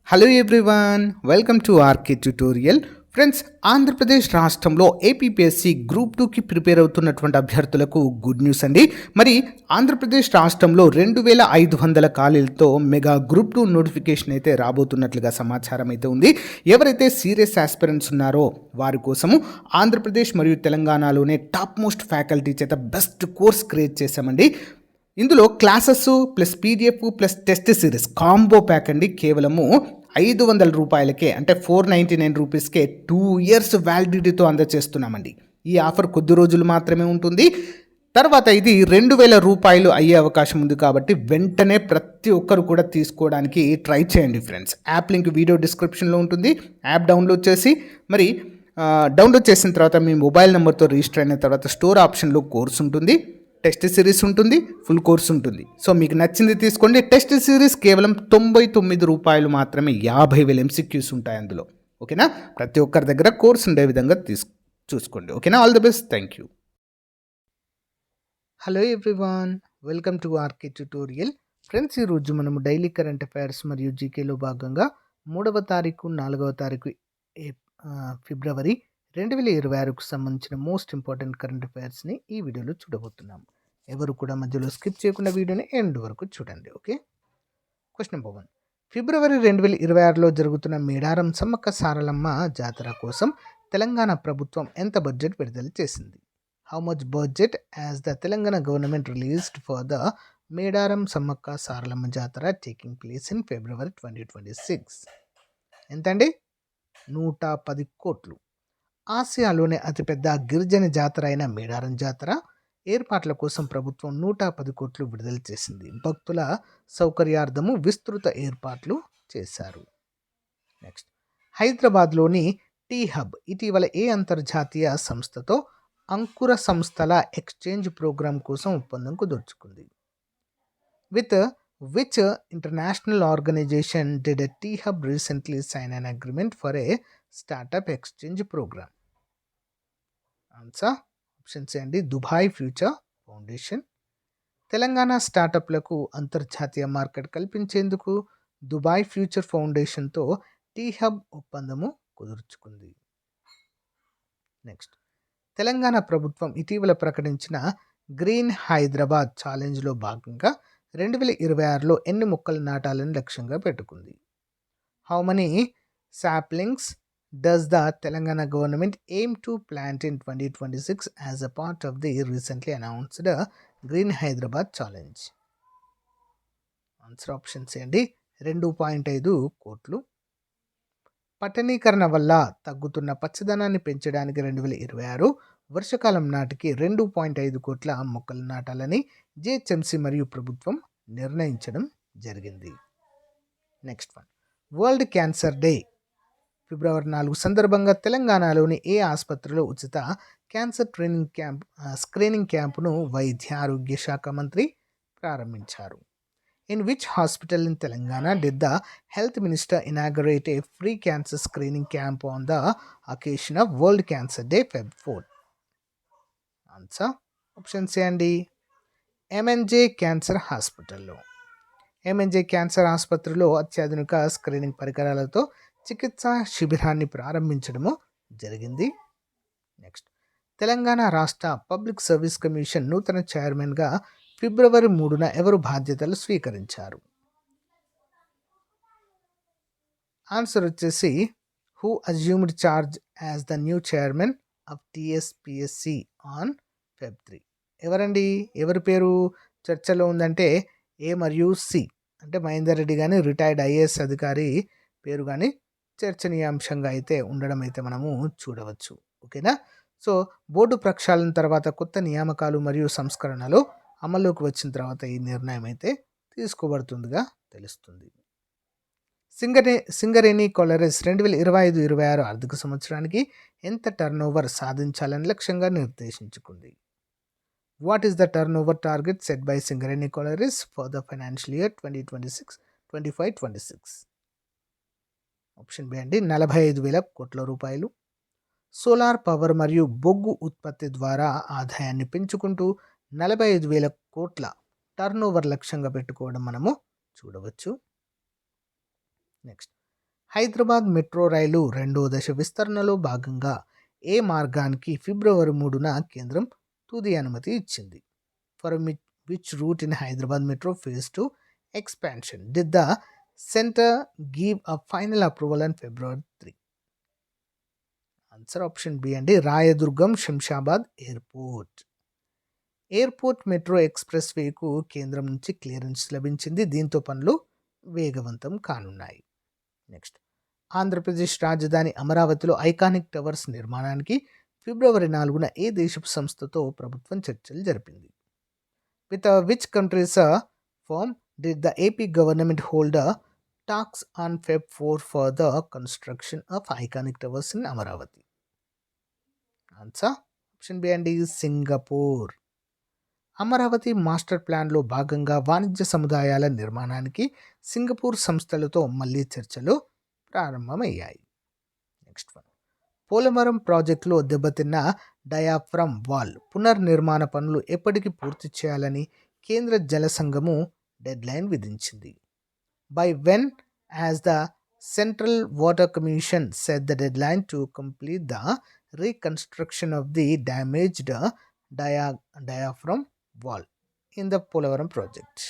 Hello everyone, welcome to RK tutorial. Friends, Andhra Pradesh రాష్ట్రంలో APPSC group 2కి prepare అవుతున్నటువంటి అభ్యర్థులకు గుడ్ న్యూస్ అండి. మరి ఆంధ్రప్రదేశ్ రాష్ట్రంలో 2500 ఖాళీలతో మెగా గ్రూప్ 2 నోటిఫికేషన్ అయితే రాబోతున్నట్లుగా సమాచారం అయితే ఉంది. ఎవరైతే సీరియస్ ఆస్పిరెంట్స్ ఉన్నారో వారి కోసము ఆంధ్రప్రదేశ్ మరియు తెలంగాణలోనే టాప్ మోస్ట్ ఫ్యాకల్టీ చేత బెస్ట్ కోర్స్ క్రియేట్ చేశామండి. ఇందులో classes plus PDF plus test series combo pack అండి. కేవలము 500 రూపాయలకే, అంటే 499 రూపీస్కే 2 ఇయర్స్ వ్యాలిడిటీతో అందజేస్తున్నామండి. ఈ ఆఫర్ కొద్ది రోజులు మాత్రమే ఉంటుంది. తర్వాత ఇది 2000 రూపాయలు అయ్యే అవకాశం ఉంది. కాబట్టి వెంటనే ప్రతి ఒక్కరు కూడా తీసుకోవడానికి ట్రై చేయండి ఫ్రెండ్స్. యాప్ లింక్ వీడియో డిస్క్రిప్షన్లో ఉంటుంది. యాప్ డౌన్లోడ్ చేసి మరి డౌన్లోడ్ చేసిన తర్వాత మీ మొబైల్ నెంబర్తో రిజిస్టర్ అయిన తర్వాత స్టోర్ ఆప్షన్లో కోర్స్ ఉంటుంది, టెస్ట్ సిరీస్ ఉంటుంది, ఫుల్ కోర్స్ ఉంటుంది. సో మీకు నచ్చింది తీసుకోండి. టెస్ట్ సిరీస్ కేవలం 99 రూపాయలు మాత్రమే. 50,000 ఎంసీక్యూస్ ఉంటాయి అందులో. ఓకేనా? ప్రతి ఒక్కరి దగ్గర కోర్స్ ఉండే విధంగా చూసుకోండి. ఓకేనా? All the best. Thank you. Hello everyone, welcome to RK tutorial. Friends, ఈరోజు మనము డైలీ కరెంట్ అఫైర్స్ మరియు జీకేలో భాగంగా 3వ తారీఖు 4వ తారీఖు ఫిబ్రవరి 2026కు సంబంధించిన మోస్ట్ ఇంపార్టెంట్ కరెంట్ అఫైర్స్ని ఈ వీడియోలో చూడబోతున్నాం. ఎవరు కూడా మధ్యలో స్కిప్ చేయకుండా వీడియోని ఎండ్ వరకు చూడండి. ఓకే. Question number 1. ఫిబ్రవరి 2026లో జరుగుతున్న మేడారం సమ్మక్క సారలమ్మ జాతర కోసం తెలంగాణ ప్రభుత్వం ఎంత బడ్జెట్ విడుదల చేసింది? How much budget as the Telangana government released for the Medaram Sammakka Saralamma జాతర టేకింగ్ ప్లేస్ ఇన్ ఫిబ్రవరి 2026? ఎంతండి? 110 కోట్లు. ఆసియాలోనే అతిపెద్ద గిరిజన జాతర అయిన మేడారం జాతర ఏర్పాట్ల కోసం ప్రభుత్వం 110 కోట్లు విడుదల చేసింది. భక్తుల సౌకర్యార్థము విస్తృత ఏర్పాట్లు చేశారు. నెక్స్ట్, హైదరాబాద్లోని టీ హబ్ ఇటీవల ఏ అంతర్జాతీయ సంస్థతో అంకుర సంస్థల ఎక్స్చేంజ్ ప్రోగ్రాం కోసం ఒప్పందం కుదుర్చుకుంది? With which international organization did T Hub recently sign an agreement for a startup exchange program? Answer options అండి. Dubai future foundation. తెలంగాణ స్టార్టప్లకు అంతర్జాతీయ మార్కెట్ కల్పించేందుకు దుబాయ్ ఫ్యూచర్ ఫౌండేషన్తో టీ హబ్ ఒప్పందము కుదుర్చుకుంది. నెక్స్ట్, తెలంగాణ ప్రభుత్వం ఇటీవల ప్రకటించిన గ్రీన్ హైదరాబాద్ ఛాలెంజ్లో భాగంగా 2026లో ఎన్ని మొక్కలు నాటాలని లక్ష్యంగా పెట్టుకుంది? How many saplings does the Telangana government aim to plant in 2026 as a part of the recently announced Green Hyderabad Challenge? Answer options అండి. 2.5 కోట్లు. పట్టణీకరణ వల్ల తగ్గుతున్న పచ్చదనాన్ని పెంచడానికి 2026 వర్షాకాలం నాటికి 2.5 కోట్ల మొక్కలు నాటాలని జిహెచ్ఎంసీ మరియు ప్రభుత్వం నిర్ణయించడం జరిగింది. Next one, world cancer day ఫిబ్రవరి 4 సందర్భంగా తెలంగాణలోని ఏ ఆసుపత్రిలో ఉచిత క్యాన్సర్ స్క్రీనింగ్ క్యాంపును వైద్య ఆరోగ్య శాఖ మంత్రి ప్రారంభించారు? In which hospital in Telangana did the health minister inaugurate A free cancer screening camp on the occasion of world cancer day Feb 4? Answer options అండి. ఎంఎన్జే క్యాన్సర్ హాస్పిటల్లో. ఎంఎన్జే క్యాన్సర్ ఆసుపత్రిలో అత్యాధునిక స్క్రీనింగ్ పరికరాలతో చికిత్సా శిబిరాన్ని ప్రారంభించడము జరిగింది. నెక్స్ట్, తెలంగాణ రాష్ట్ర పబ్లిక్ సర్వీస్ కమిషన్ నూతన చైర్మన్గా ఫిబ్రవరి 3న ఎవరు బాధ్యతలు స్వీకరించారు? ఆన్సర్ వచ్చేసి who assumed charge as the new chairman of TSPSC on Feb 3? ఎవరండి? ఎవరి పేరు చర్చలో ఉందంటే ఏ మరియు సి, అంటే మహేందర్ రెడ్డి కానీ రిటైర్డ్ ఐఏఎస్ అధికారి పేరు కానీ చర్చనీయాంశంగా అయితే ఉండడం అయితే మనము చూడవచ్చు. ఓకేనా? సో బోర్డు ప్రక్షాళన తర్వాత కొత్త నియామకాలు మరియు సంస్కరణలు అమల్లోకి వచ్చిన తర్వాత ఈ నిర్ణయం అయితే తీసుకోబడుతుందిగా తెలుస్తుంది. సింగరేణి కొలరీస్ 2025-26 ఆర్థిక సంవత్సరానికి ఎంత టర్నోవర్ సాధించాలని లక్ష్యంగా నిర్దేశించుకుంది? What is the turnover target set by Singareni collieries for the financial year 2026-25-26? Option B అండి. 45,000 కోట్ల రూపాయలు. సోలార్ పవర్ మరియు బొగ్గు ఉత్పత్తి ద్వారా ఆదాయాన్ని పెంచుకుంటూ 45,000 కోట్ల టర్నోవర్ లక్ష్యంగా పెట్టుకోవడం మనము చూడవచ్చు. నెక్స్ట్, హైదరాబాద్ మెట్రో రైలు రెండో దశ విస్తరణలో భాగంగా ఏ మార్గానికి ఫిబ్రవరి 3న కేంద్రం తుది అనుమతి ఇచ్చింది? For which route in Hyderabad metro phase 2 expansion did the centre give a final approval on February 3? Answer option B అండి, Rayadurgam Shamshabad airport. Airport metro express వేకు కేంద్రం నుంచి క్లియరెన్స్ లభించింది. దీంతో పనులు వేగవంతం కానున్నాయి. నెక్స్ట్, ఆంధ్రప్రదేశ్ రాజధాని అమరావతిలో ఐకానిక్ టవర్స్ నిర్మాణానికి ఫిబ్రవరి 4న ఏ దేశపు సంస్థతో ప్రభుత్వం చర్చలు జరిపింది? With which country's firm did the AP government hold talks on Feb 4 for the construction of iconic towers in Amaravati? Answer option B అండి, సింగపూర్. అమరావతి మాస్టర్ ప్లాన్లో భాగంగా వాణిజ్య సముదాయాల నిర్మాణానికి సింగపూర్ సంస్థలతో మళ్లీ చర్చలు ప్రారంభమయ్యాయి. నెక్స్ట్ వన్, పోలవరం ప్రాజెక్టులో దెబ్బతిన్న డయాఫ్రమ్ వాల్ పునర్నిర్మాణ పనులు ఎప్పటికి పూర్తి చేయాలని కేంద్ర జల సంఘము డెడ్లైన్ విధించింది. By when as the central water commission set the deadline to complete the reconstruction of the damaged diaphragm wall in the Polavaram project?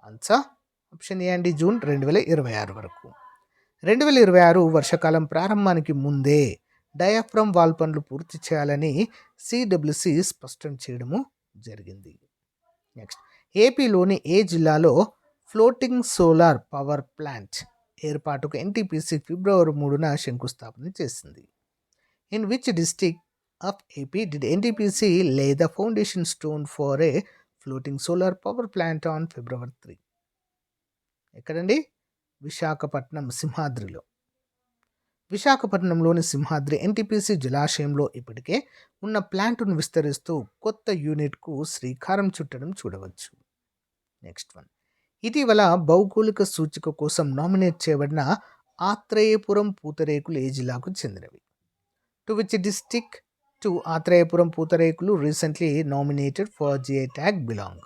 Answer option A అండి, జూన్ 2026 వరకు. 2026 వర్షాకాలం ప్రారంభానికి ముందే డయాఫ్రమ్ వాల్ పనులు పూర్తి చేయాలని సిడబ్ల్యూసి స్పష్టం చేయడము జరిగింది. నెక్స్ట్, ఏపీలోని ఏ జిల్లాలో ఫ్లోటింగ్ సోలార్ పవర్ ప్లాంట్ ఏర్పాటుకు ఎన్టీపీసీ ఫిబ్రవరి 3న శంకుస్థాపన చేసింది? In which district of AP did NTPC lay the foundation stone for a floating solar power plant on February 3? ఎక్కడండి? విశాఖపట్నం, సింహాద్రిలో. విశాఖపట్నంలోని సింహాద్రి ఎన్టీపీసీ జలాశయంలో ఇప్పటికే ఉన్న ప్లాంటును విస్తరిస్తూ కొత్త యూనిట్కు శ్రీకారం చుట్టడం చూడవచ్చు. నెక్స్ట్ వన్, ఇటీవల భౌగోళిక సూచిక కోసం నామినేట్ చేయబడిన ఆత్రేయపురం పూతరేకులు ఏ జిల్లాకు చెందినవి? To which district to Atreyapuram pootharekulu recently nominated for GI tag belong?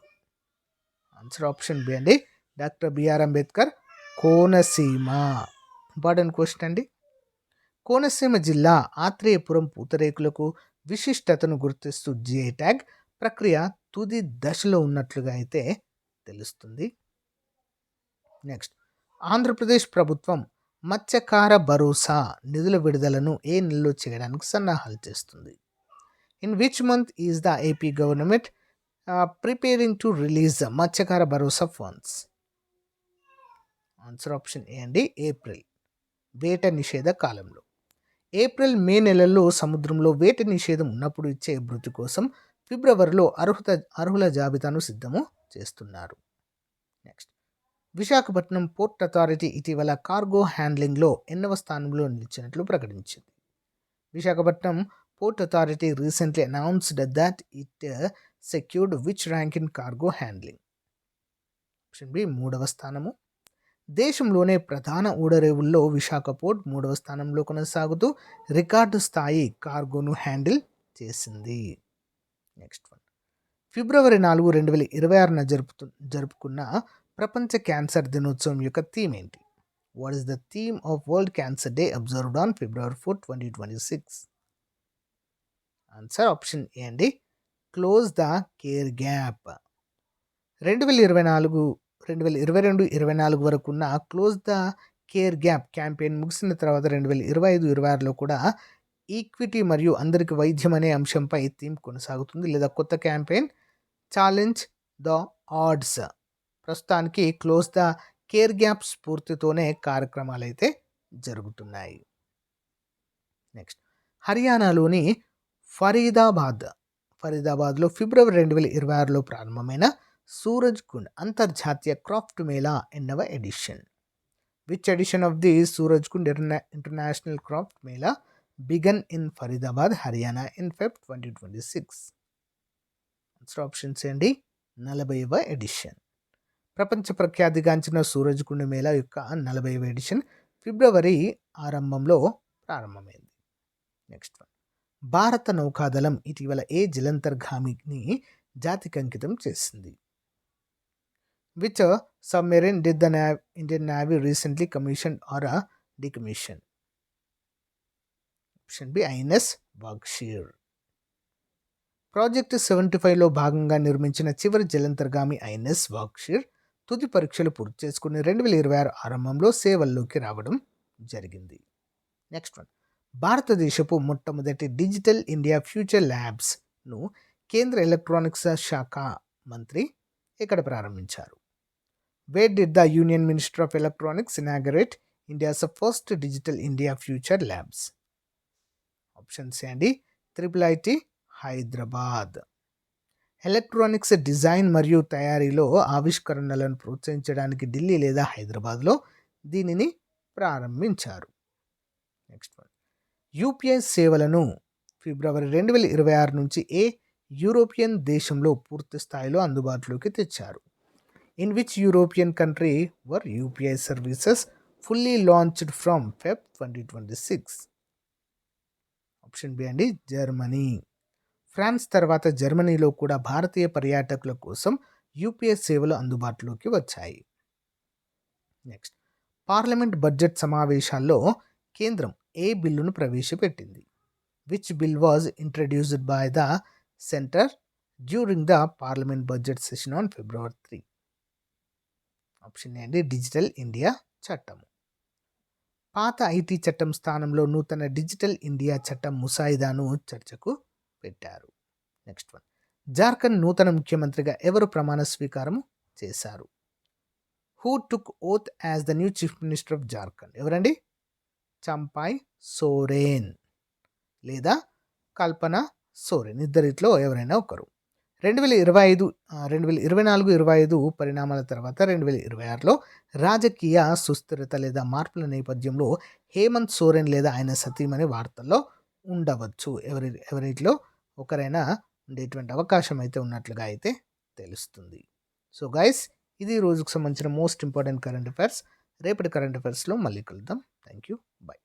Answer option B అండి, doctor BR Ambedkar, Konaseema. Important question అండి. కోనసీమ జిల్లా ఆత్రేయపురం పూతరేకులకు విశిష్టతను గుర్తిస్తూ జిఐ ట్యాగ్ ప్రక్రియ తుది దశలో ఉన్నట్లుగా అయితే తెలుస్తుంది. నెక్స్ట్, ఆంధ్రప్రదేశ్ ప్రభుత్వం మత్స్యకార భరోసా నిధుల విడుదలను ఏ నెలలో చేయడానికి సన్నాహాలు చేస్తుంది? In which month is the AP government preparing to release మత్స్యకార భరోసా ఫండ్స్? ఆన్సర్ ఆప్షన్ ఏ అండి, ఏప్రిల్. వేట నిషేధ కాలంలో. ఏప్రిల్ మే నెలల్లో సముద్రంలో వేట నిషేధం ఉన్నప్పుడు ఇచ్చే భృతి కోసం ఫిబ్రవరిలో అర్హుల జాబితాను సిద్ధము చేస్తున్నారు. నెక్స్ట్, విశాఖపట్నం పోర్ట్ అథారిటీ ఇటీవల కార్గో హ్యాండ్లింగ్లో ఎన్నవ స్థానంలో నిలిచినట్లు ప్రకటించింది? Visakhapatnam port authority recently announced that it secured which rank in cargo handling? Option B, 3వ స్థానము. దేశంలోనే ప్రధాన ఓడరేవుల్లో విశాఖ పోర్ట్ 3వ స్థానంలో కొనసాగుతూ రికార్డు స్థాయి కార్గోను హ్యాండిల్ చేసింది. నెక్స్ట్ వన్, ఫిబ్రవరి 4, 2026న జరుపుకున్న ప్రపంచ క్యాన్సర్ దినోత్సవం యొక్క థీమ్ ఏంటి? What is the theme of world cancer day observed on February 4, 2026? Answer option A అండి, క్లోజ్ ద కేర్ గ్యాప్. 2022-24 వరకు ఉన్న close the care gap campaign ముగిసిన తర్వాత 2025-26లో కూడా ఈక్విటీ మరియు అందరికి వైద్యం అనే అంశంపై థీమ్ కొనసాగుతుంది, లేదా కొత్త క్యాంపెయిన్ ఛాలెంజ్ ద ఆడ్స్. ప్రస్తుతానికి క్లోజ్ ద కేర్ గ్యాప్ స్ఫూర్తితోనే కార్యక్రమాలు అయితే జరుగుతున్నాయి. నెక్స్ట్, హర్యానాలోని ఫరీదాబాద్లో ఫిబ్రవరి 2026లో ప్రారంభమైన సూరజ్ కుండ్ అంతర్జాతీయ క్రాఫ్ట్ మేళా ఎన్నవ edition? Which edition of the Suraj Kund international craft mela began in Faridabad, Haryana in Feb 2026? Answer options ఏంటి, 40వ ఎడిషన్. ప్రపంచ ప్రఖ్యాతిగాంచిన సూరజ్ కుండ్ మేళా యొక్క 40వ ఎడిషన్ ఫిబ్రవరి ఆరంభంలో ప్రారంభమైంది. నెక్స్ట్ వన్, భారత నౌకాదళం ఇటీవల ఏ జలంతర్గామిని జాతికి అంకితం చేసింది? Which submarine did the Indian navy recently commission or decommission? Option B INS Vagsheer. Project 75లో భాగంగా నిర్మించిన చివరి జలంతర్గామి ఐఎన్ఎస్ బక్షీర్ తుది పరీక్షలు పూర్తి చేసుకుని 2026 ఆరంభంలో సేవల్లోకి రావడం జరిగింది. నెక్స్ట్ వన్, భారతదేశపు మొట్టమొదటి డిజిటల్ ఇండియా ఫ్యూచర్ ల్యాబ్స్ను కేంద్ర ఎలక్ట్రానిక్స్ శాఖ మంత్రి ఎక్కడ ప్రారంభించారు? Where did the union minister of electronics inaugurate India's first digital India future labs? Option C అండి, IIIT హైదరాబాద్. ఎలక్ట్రానిక్స్ డిజైన్ మరియు తయారీలో ఆవిష్కరణలను ప్రోత్సహించడానికి ఢిల్లీ లేదా హైదరాబాద్లో దీనిని ప్రారంభించారు. నెక్స్ట్ వన్, యూపీఐ సేవలను ఫిబ్రవరి 2026 నుంచి ఏ యూరోపియన్ దేశంలో పూర్తి స్థాయిలో అందుబాటులోకి తెచ్చారు? In which European country were UPI services fully launched from Feb 2026? Option B అండి, జర్మనీ. ఫ్రాన్స్ తర్వాత జర్మనీలో కూడా భారతీయ పర్యాటకుల కోసం యూపీఐ సేవలు అందుబాటులోకి వచ్చాయి. నెక్స్ట్, పార్లమెంట్ బడ్జెట్ సమావేశాల్లో కేంద్రం ఏ బిల్లును ప్రవేశపెట్టింది? Which bill was introduced by the centre during the parliament budget session on February 3? Option A అండి, డిజిటల్ ఇండియా చట్టం. పాత ఐటీ చట్టం స్థానంలో నూతన డిజిటల్ ఇండియా చట్టం ముసాయిదాను చర్చకు పెట్టారు. నెక్స్ట్ వన్, జార్ఖండ్ నూతన ముఖ్యమంత్రిగా ఎవరు ప్రమాణ స్వీకారం చేశారు? Who took oath as the new chief minister of Jharkhand? ఎవరండి? చంపాయ్ సోరెన్ లేదా కల్పన సోరెన్, ఇద్దరిట్లో ఎవరైనా ఒకరు. 2024-25 పరిణామాల తర్వాత 2026లో రాజకీయ సుస్థిరత లేదా మార్పుల నేపథ్యంలో హేమంత్ సోరెన్ లేదా ఆయన సతీమణి వార్తల్లో ఉండవచ్చు. ఎవరిలో ఒకరైనా ఉండేటువంటి అవకాశం అయితే ఉన్నట్లుగా అయితే తెలుస్తుంది. సో గైస్, ఇది రోజుకు సంబంధించిన మోస్ట్ ఇంపార్టెంట్ కరెంట్ అఫైర్స్. రేపటి కరెంట్ అఫైర్స్లో మళ్ళీ కలుద్దాం. Thank you, by.